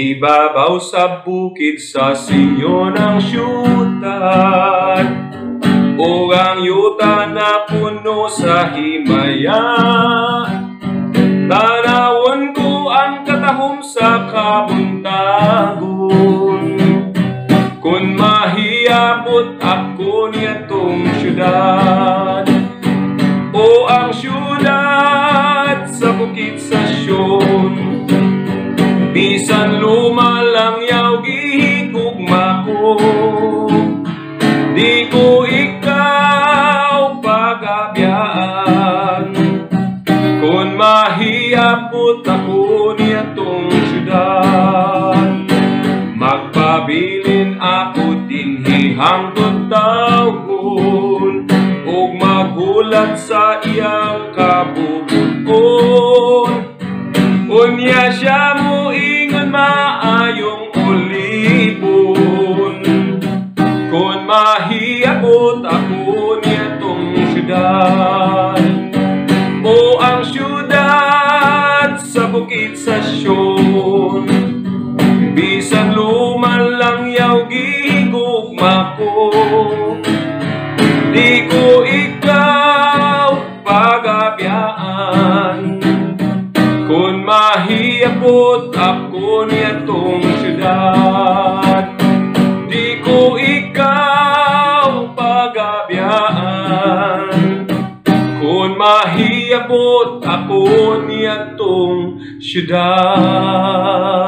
Ibabaw sa bukid sa sinyo ng syudad, o ang yuta na puno sa himaya. Tanawon ko ang katahom sa kabuntagon, kung mahiyabot ako niyatong syudad. O ang syudad sa bukid sa Sion, bisan lumalang yaw gihigugma ko, di ko ikaw pagabiyaan. Kung mahiyapot ako niyatong syudad, magpabilin ako dinhi hangtod tawgon, ug magulat sa iyang kabubuton. Unya siya mo ingon maayong ulibon, kung mahiyabot ako niyatong syudad. O ang syudad sa bukid sa Sion, bisan lumalang yaw gihigugma ko, di ko ikaw pagabiyaan. Kung mahiyabot ako niyatong syudad, di ko ikaw pagabiyaan. Kung mahiyabot ako niyatong syudad.